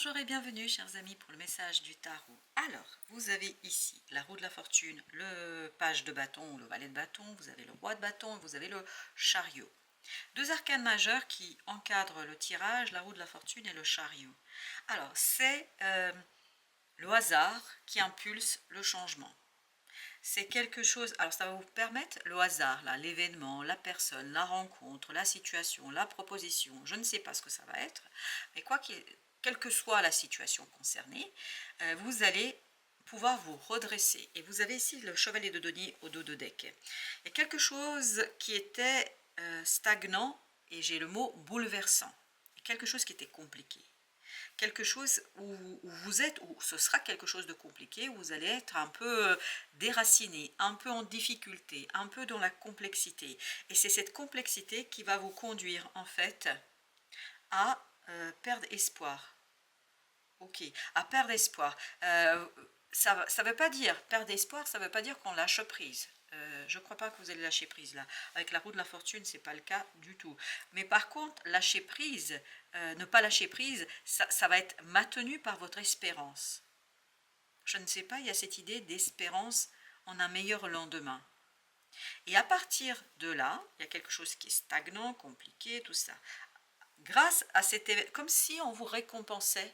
Bonjour et bienvenue chers amis pour le message du tarot. Alors, vous avez ici la roue de la fortune, le page de bâton ou le valet de bâton, vous avez le roi de bâton, vous avez le chariot. Deux arcanes majeurs qui encadrent le tirage, la roue de la fortune et le chariot. Alors, c'est le hasard qui impulse le changement. C'est quelque chose, alors ça va vous permettre, le hasard, là, l'événement, la personne, la rencontre, la situation, la proposition, je ne sais pas ce que ça va être, mais quelle que soit la situation concernée, vous allez pouvoir vous redresser. Et vous avez ici le chevalier de denier au dos de deck. Il y a quelque chose qui était stagnant, et j'ai le mot bouleversant, quelque chose qui était compliqué. Quelque chose où vous êtes, où ce sera quelque chose de compliqué, où vous allez être un peu déraciné, un peu en difficulté, un peu dans la complexité. Et c'est cette complexité qui va vous conduire en fait à perdre espoir. Ok, à perdre espoir. Ça ne veut pas dire, perdre espoir, ça ne veut pas dire qu'on lâche prise. Je ne crois pas que vous allez lâcher prise là. Avec la roue de la fortune, ce n'est pas le cas du tout. Mais par contre, lâcher prise, ne pas lâcher prise, ça va être maintenu par votre espérance. Je ne sais pas, il y a cette idée d'espérance en un meilleur lendemain. Et à partir de là, il y a quelque chose qui est stagnant, compliqué, tout ça. Grâce à cet événement, comme si on vous récompensait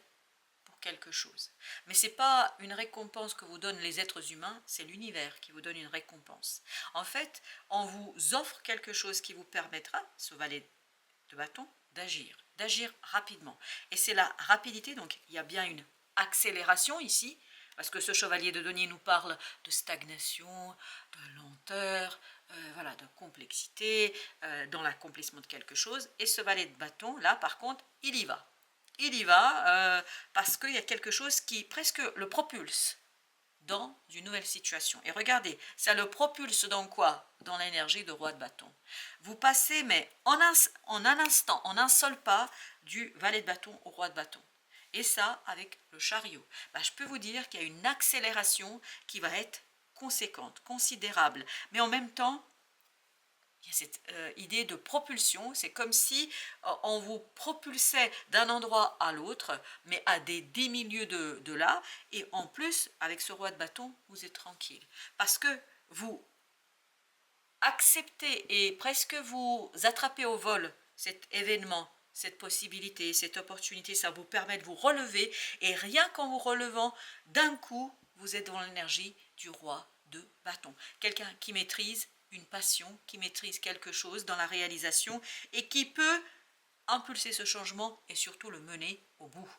quelque chose. Mais ce n'est pas une récompense que vous donnent les êtres humains, c'est l'univers qui vous donne une récompense. En fait, on vous offre quelque chose qui vous permettra, ce valet de bâton, d'agir rapidement. Et c'est la rapidité, donc il y a bien une accélération ici, parce que ce chevalier de denier nous parle de stagnation, de lenteur, voilà, de complexité, dans l'accomplissement de quelque chose. Et ce valet de bâton, là, par contre, il y va. Il y va parce qu'il y a quelque chose qui presque le propulse dans une nouvelle situation. Et regardez, ça le propulse dans quoi? Dans l'énergie de roi de bâton. Vous passez, mais en un instant, en un seul pas, du valet de bâton au roi de bâton. Et ça, avec le chariot. Je peux vous dire qu'il y a une accélération qui va être conséquente, considérable. Mais en même temps, il y a cette idée de propulsion, c'est comme si on vous propulsait d'un endroit à l'autre, mais à des demi-lieues de là, et en plus, avec ce roi de bâton, vous êtes tranquille. Parce que vous acceptez et presque vous attrapez au vol cet événement, cette possibilité, cette opportunité, ça vous permet de vous relever, et rien qu'en vous relevant, d'un coup, vous êtes dans l'énergie du roi de bâton. Quelqu'un qui maîtrise une passion, qui maîtrise quelque chose dans la réalisation et qui peut impulser ce changement et surtout le mener au bout.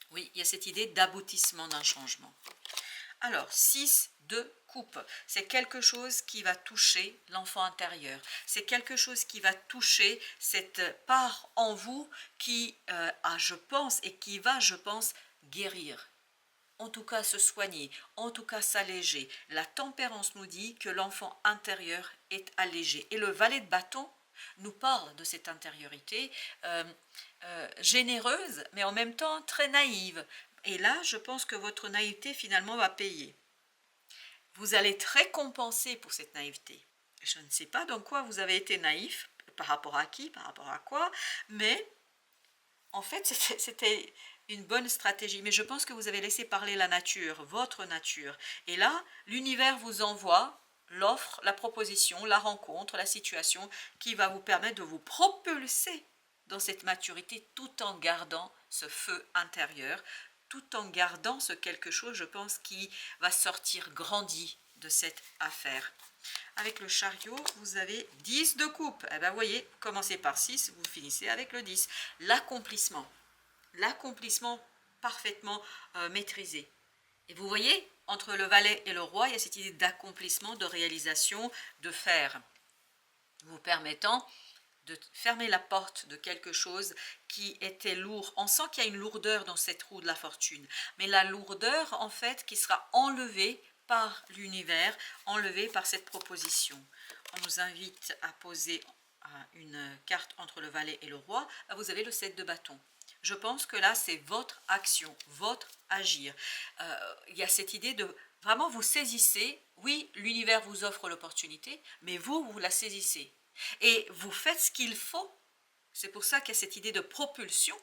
Oui, il y a cette idée d'aboutissement d'un changement. Alors, 6 de coupe, c'est quelque chose qui va toucher l'enfant intérieur. C'est quelque chose qui va toucher cette part en vous qui a, je pense, et qui va, je pense, guérir. En tout cas se soigner, en tout cas s'alléger. La tempérance nous dit que l'enfant intérieur est allégé. Et le valet de bâton nous parle de cette intériorité généreuse, mais en même temps très naïve. Et là, je pense que votre naïveté finalement va payer. Vous allez être récompensé pour cette naïveté. Je ne sais pas dans quoi vous avez été naïf, par rapport à qui, par rapport à quoi, mais en fait, c'était une bonne stratégie. Mais je pense que vous avez laissé parler la nature, votre nature. Et là, l'univers vous envoie l'offre, la proposition, la rencontre, la situation qui va vous permettre de vous propulser dans cette maturité tout en gardant ce feu intérieur, tout en gardant ce quelque chose, je pense, qui va sortir grandi de cette affaire. Avec le chariot, vous avez 10 de coupe. Eh bien, vous voyez, commencez par 6, vous finissez avec le 10. L'accomplissement. L'accomplissement parfaitement maîtrisé. Et vous voyez, entre le valet et le roi, il y a cette idée d'accomplissement, de réalisation, de faire, vous permettant de fermer la porte de quelque chose qui était lourd. On sent qu'il y a une lourdeur dans cette roue de la fortune, mais la lourdeur, en fait, qui sera enlevée par l'univers, enlevée par cette proposition. On nous invite à poser une carte entre le valet et le roi. Vous avez le 7 de bâton. Je pense que là, c'est votre action, votre agir. Il y a cette idée de vraiment vous saisissez. Oui, l'univers vous offre l'opportunité, mais vous la saisissez. Et vous faites ce qu'il faut. C'est pour ça qu'il y a cette idée de propulsion.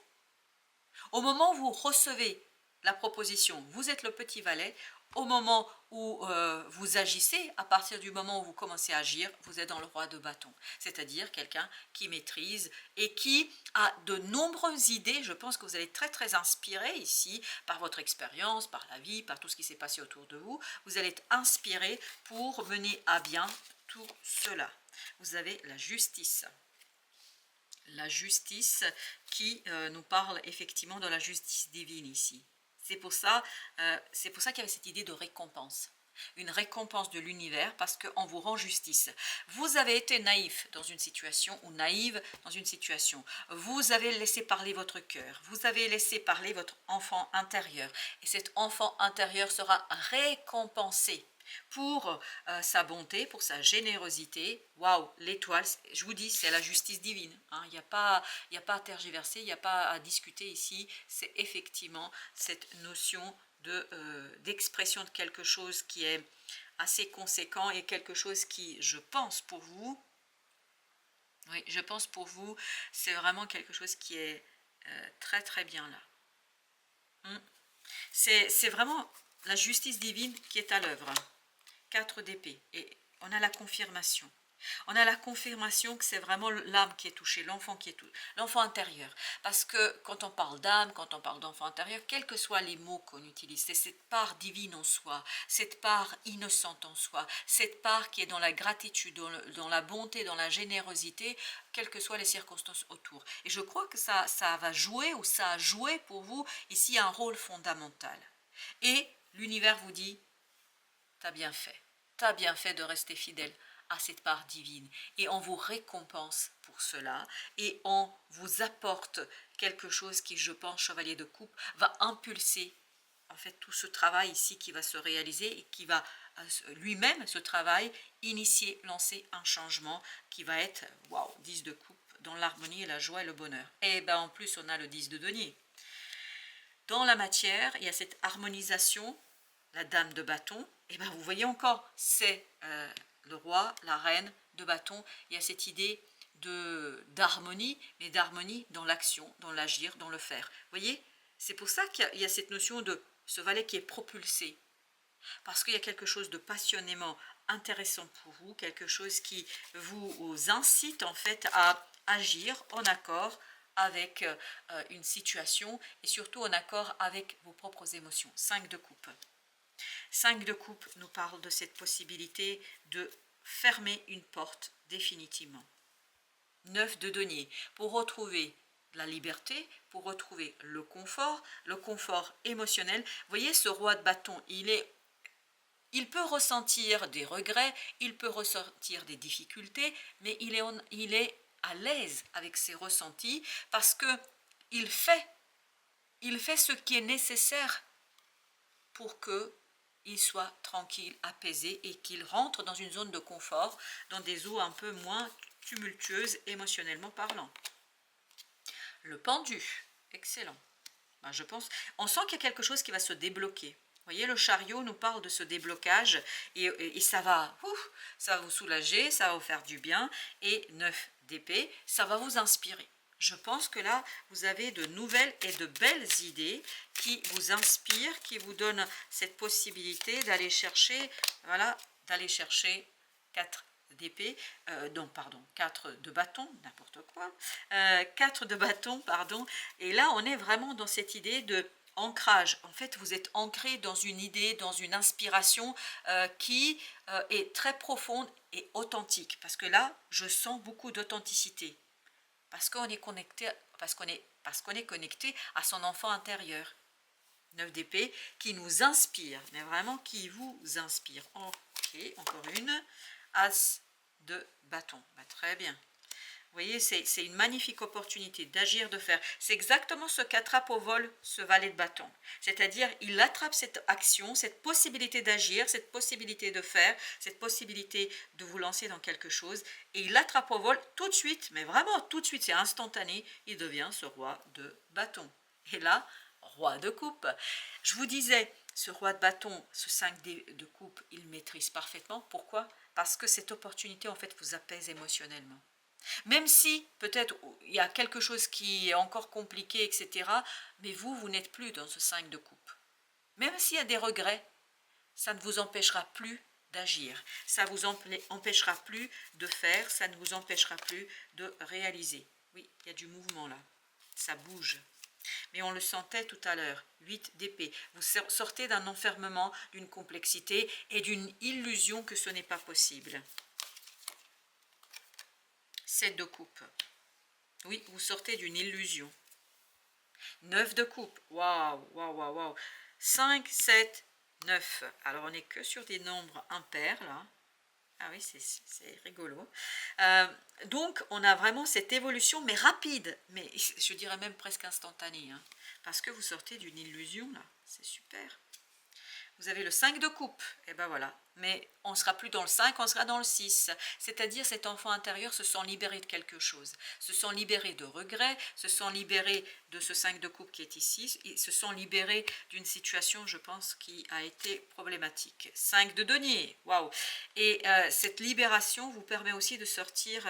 Au moment où vous recevez la proposition, vous êtes le petit valet. Au moment où vous agissez, à partir du moment où vous commencez à agir, vous êtes dans le roi de bâton. C'est-à-dire quelqu'un qui maîtrise et qui a de nombreuses idées. Je pense que vous allez être très très inspiré ici par votre expérience, par la vie, par tout ce qui s'est passé autour de vous. Vous allez être inspiré pour mener à bien tout cela. Vous avez la justice. La justice qui nous parle effectivement de la justice divine ici. C'est pour ça qu'il y avait cette idée de récompense. Une récompense de l'univers parce qu'on vous rend justice. Vous avez été naïf dans une situation ou naïve dans une situation. Vous avez laissé parler votre cœur. Vous avez laissé parler votre enfant intérieur. Et cet enfant intérieur sera récompensé pour sa bonté, pour sa générosité. Waouh, l'étoile, je vous dis, c'est la justice divine. Hein. Il n'y a pas à tergiverser, il n'y a pas à discuter ici. C'est effectivement cette notion d'expression de quelque chose qui est assez conséquent et quelque chose qui, je pense pour vous, oui, je pense pour vous, c'est vraiment quelque chose qui est très très bien là. C'est vraiment la justice divine qui est à l'œuvre. 4 d'épée. Et on a la confirmation. On a la confirmation que c'est vraiment l'âme qui est touchée, l'enfant qui est touché, l'enfant intérieur. Parce que quand on parle d'âme, quand on parle d'enfant intérieur, quels que soient les mots qu'on utilise, c'est cette part divine en soi, cette part innocente en soi, cette part qui est dans la gratitude, dans la bonté, dans la générosité, quelles que soient les circonstances autour. Et je crois que ça va jouer, ou ça a joué pour vous ici un rôle fondamental. Et l'univers vous dit, t'as bien fait. T'as bien fait de rester fidèle à cette part divine. Et on vous récompense pour cela. Et on vous apporte quelque chose qui, je pense, chevalier de coupe, va impulser en fait tout ce travail ici qui va se réaliser et qui va lui-même, ce travail, initier, lancer un changement qui va être, waouh, 10 de coupe, dans l'harmonie et la joie et le bonheur. Et ben en plus, on a le 10 de denier. Dans la matière, il y a cette harmonisation, la dame de bâton, et bien vous voyez encore, c'est le roi, la reine de bâton, il y a cette idée d'harmonie, mais d'harmonie dans l'action, dans l'agir, dans le faire. Vous voyez, c'est pour ça qu'il y a cette notion de ce valet qui est propulsé, parce qu'il y a quelque chose de passionnément intéressant pour vous, quelque chose qui vous incite en fait à agir en accord avec une situation et surtout en accord avec vos propres émotions. 5 de coupe. 5 de coupe nous parle de cette possibilité de fermer une porte définitivement. 9 de denier, pour retrouver la liberté, pour retrouver le confort émotionnel. Vous voyez, ce roi de bâton, il peut ressentir des regrets, il peut ressentir des difficultés, mais il est à l'aise avec ses ressentis parce que il fait ce qui est nécessaire pour qu'il soit tranquille, apaisé et qu'il rentre dans une zone de confort, dans des eaux un peu moins tumultueuses émotionnellement parlant. Le pendu, excellent. Ben, je pense, on sent qu'il y a quelque chose qui va se débloquer. Vous voyez, le chariot nous parle de ce déblocage et ça va vous soulager, ça va vous faire du bien. Et 9 d'épée, ça va vous inspirer. Je pense que là, vous avez de nouvelles et de belles idées qui vous inspirent, qui vous donnent cette possibilité d'aller chercher, voilà, d'aller chercher 4 d'épée, non pardon, 4 de bâton, n'importe quoi, 4 de bâton, pardon, et là on est vraiment dans cette idée de ancrage. En fait, vous êtes ancré dans une idée, dans une inspiration qui est très profonde et authentique, parce que là, je sens beaucoup d'authenticité, parce qu'on est connecté, parce qu'on est connecté à son enfant intérieur. 9 d'épée qui nous inspire, mais vraiment qui vous inspire. Ok, encore une. As de bâton. Bah, très bien. Vous voyez, c'est une magnifique opportunité d'agir, de faire. C'est exactement ce qu'attrape au vol ce valet de bâton. C'est-à-dire, il attrape cette action, cette possibilité d'agir, cette possibilité de faire, cette possibilité de vous lancer dans quelque chose. Et il l'attrape au vol tout de suite, mais vraiment tout de suite, c'est instantané. Il devient ce roi de bâton. Et là, roi de coupe. Je vous disais, ce roi de bâton, ce 5 de coupe, il maîtrise parfaitement. Pourquoi? Parce que cette opportunité, en fait, vous apaise émotionnellement. Même si peut-être il y a quelque chose qui est encore compliqué, etc. Mais vous n'êtes plus dans ce 5 de coupe. Même s'il y a des regrets, ça ne vous empêchera plus d'agir. Ça ne vous empêchera plus de faire, ça ne vous empêchera plus de réaliser. Oui, il y a du mouvement là, ça bouge. Mais on le sentait tout à l'heure, 8 d'épée. Vous sortez d'un enfermement, d'une complexité et d'une illusion que ce n'est pas possible. 7 de coupe. Oui, vous sortez d'une illusion. 9 de coupe. Waouh, waouh, waouh, waouh. 5, 7, 9. Alors, on n'est que sur des nombres impairs, là. Ah oui, c'est rigolo. Donc, on a vraiment cette évolution, mais rapide. Mais je dirais même presque instantanée. Hein, parce que vous sortez d'une illusion, là. C'est super. Vous avez le 5 de coupe, et ben voilà. Mais on ne sera plus dans le 5, on sera dans le 6. C'est-à-dire cet enfant intérieur se sent libéré de quelque chose, se sent libéré de regrets, se sent libéré de ce 5 de coupe qui est ici, et se sent libéré d'une situation, je pense, qui a été problématique. 5 de denier, waouh. Et cette libération vous permet aussi de sortir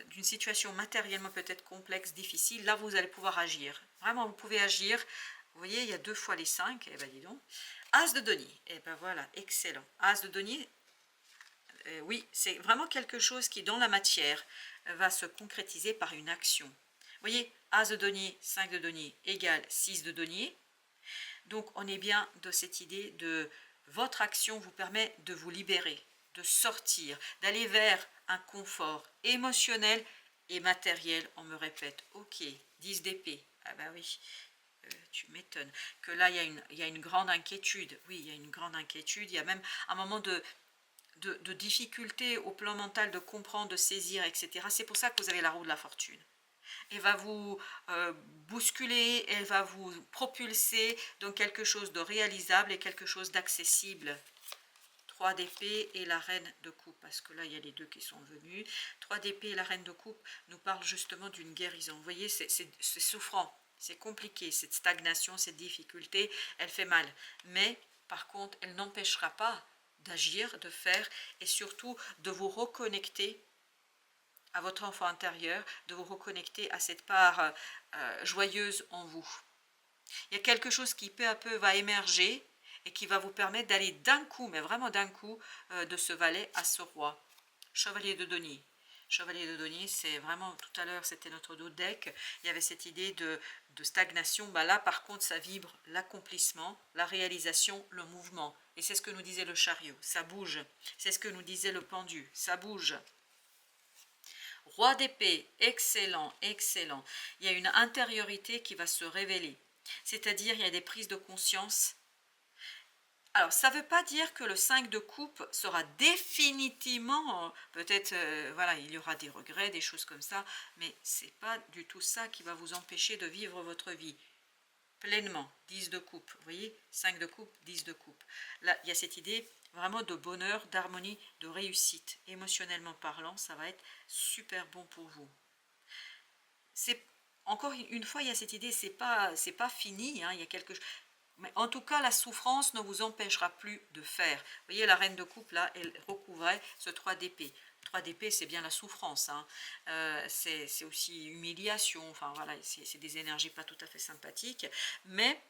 d'une situation matériellement peut-être complexe, difficile. Là, vous allez pouvoir agir. Vraiment, vous pouvez agir. Vous voyez, il y a 2 fois les 5, et ben dis donc. As de denier, et ben voilà, excellent. As de denier, oui, c'est vraiment quelque chose qui, dans la matière, va se concrétiser par une action. Vous voyez, As de denier, 5 de denier égale 6 de denier. Donc, on est bien de cette idée de votre action vous permet de vous libérer, de sortir, d'aller vers un confort émotionnel et matériel. On me répète, ok, 10 d'épée, ah ben oui. Tu m'étonnes. Que là, il y a une grande inquiétude. Oui, il y a une grande inquiétude. Il y a même un moment de difficulté au plan mental de comprendre, de saisir, etc. C'est pour ça que vous avez la roue de la fortune. Elle va vous bousculer, elle va vous propulser dans quelque chose de réalisable et quelque chose d'accessible. 3 d'épée et la reine de coupe, parce que là, il y a les deux qui sont venus. 3 d'épée et la reine de coupe nous parlent justement d'une guérison. Vous voyez, c'est souffrant. C'est compliqué, cette stagnation, cette difficulté, elle fait mal. Mais, par contre, elle n'empêchera pas d'agir, de faire, et surtout de vous reconnecter à votre enfant intérieur, de vous reconnecter à cette part joyeuse en vous. Il y a quelque chose qui peu à peu va émerger et qui va vous permettre d'aller d'un coup, mais vraiment d'un coup, de ce valet à ce roi. Chevalier de denier. Chevalier de denier, c'est vraiment, tout à l'heure, c'était notre dos deck, il y avait cette idée de stagnation. Bah là, par contre, ça vibre l'accomplissement, la réalisation, le mouvement. Et c'est ce que nous disait le chariot, ça bouge. C'est ce que nous disait le pendu, ça bouge. Roi d'épée, excellent, excellent. Il y a une intériorité qui va se révéler. C'est-à-dire, il y a des prises de conscience. Alors, ça ne veut pas dire que le 5 de coupe sera définitivement, peut-être, voilà, il y aura des regrets, des choses comme ça, mais ce n'est pas du tout ça qui va vous empêcher de vivre votre vie pleinement. 10 de coupe, vous voyez, 5 de coupe, 10 de coupe. Là, il y a cette idée vraiment de bonheur, d'harmonie, de réussite. Émotionnellement parlant, ça va être super bon pour vous. C'est encore une fois, il y a cette idée, c'est pas fini, hein, il y a quelque chose. Mais en tout cas, la souffrance ne vous empêchera plus de faire. Vous voyez, la reine de coupe, là, elle recouvrait ce 3 d'épée. 3 d'épée, c'est bien la souffrance. Hein. C'est aussi humiliation. Enfin, voilà, c'est des énergies pas tout à fait sympathiques. Mais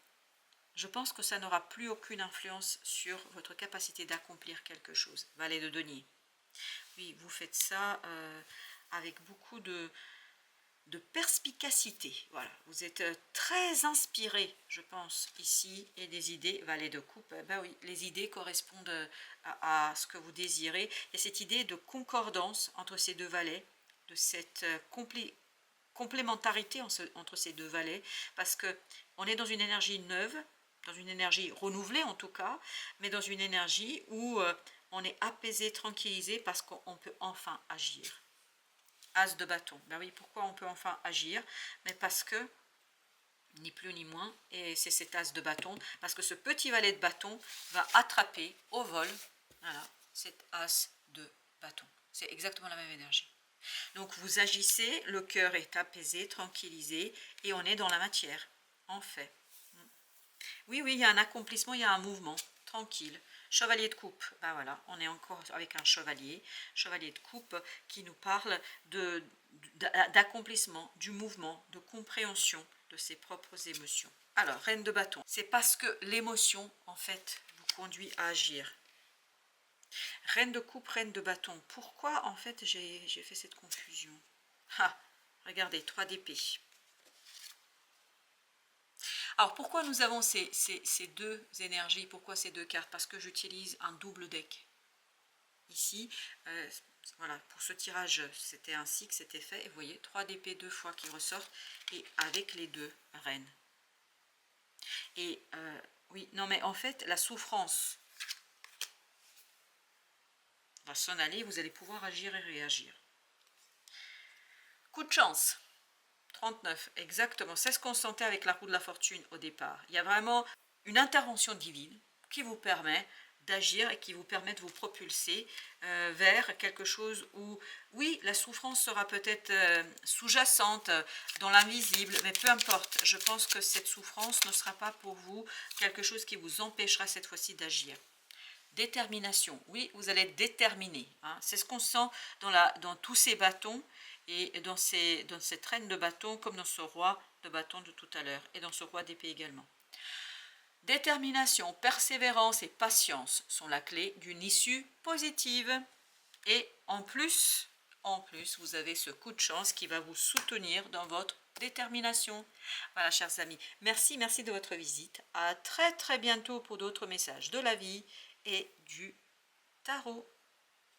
je pense que ça n'aura plus aucune influence sur votre capacité d'accomplir quelque chose. Valet de denier. Oui, vous faites ça avec beaucoup de perspicacité. Voilà, vous êtes très inspiré, je pense, ici, et des idées, valet de coupe, ben oui, les idées correspondent à ce que vous désirez. Il y a cette idée de concordance entre ces deux valets, de cette complémentarité entre ces deux valets, parce que on est dans une énergie neuve, dans une énergie renouvelée en tout cas, mais dans une énergie où on est apaisé, tranquillisé, parce qu'on peut enfin agir. As de bâton. Ben oui, pourquoi on peut enfin agir? Mais parce que, ni plus ni moins, et c'est cet as de bâton, parce que ce petit valet de bâton va attraper au vol, voilà, cet as de bâton. C'est exactement la même énergie. Donc vous agissez, le cœur est apaisé, tranquillisé, et on est dans la matière, en fait. Oui, oui, il y a un accomplissement, il y a un mouvement. tranquille. Chevalier de coupe, ben voilà, on est encore avec un chevalier de coupe qui nous parle d'accomplissement, du mouvement, de compréhension de ses propres émotions. Alors, reine de bâton, c'est parce que l'émotion, en fait, vous conduit à agir. Reine de coupe, reine de bâton. Pourquoi, en fait, j'ai fait cette confusion? Ah, regardez, 3 d'épée. Alors, pourquoi nous avons ces deux énergies? Pourquoi ces deux cartes? Parce que j'utilise un double deck. Ici, voilà, pour ce tirage, c'était ainsi que c'était fait. Et vous voyez, 3 d'épée 2 fois qui ressortent, et avec les deux reines. Et oui, non mais en fait, la souffrance va s'en aller, vous allez pouvoir agir et réagir. Coup de chance, 39, exactement, c'est ce qu'on sentait avec la roue de la fortune au départ. Il y a vraiment une intervention divine qui vous permet d'agir et qui vous permet de vous propulser vers quelque chose où, oui, la souffrance sera peut-être sous-jacente, dans l'invisible, mais peu importe, je pense que cette souffrance ne sera pas pour vous quelque chose qui vous empêchera cette fois-ci d'agir. Détermination, oui, vous allez être déterminé, hein. C'est ce qu'on sent dans tous ces bâtons, et dans cette reine de bâton, comme dans ce roi de bâton de tout à l'heure, et dans ce roi d'épée également. Détermination, persévérance et patience sont la clé d'une issue positive. Et en plus, vous avez ce coup de chance qui va vous soutenir dans votre détermination. Voilà, chers amis, merci de votre visite. À très bientôt pour d'autres messages de la vie et du tarot.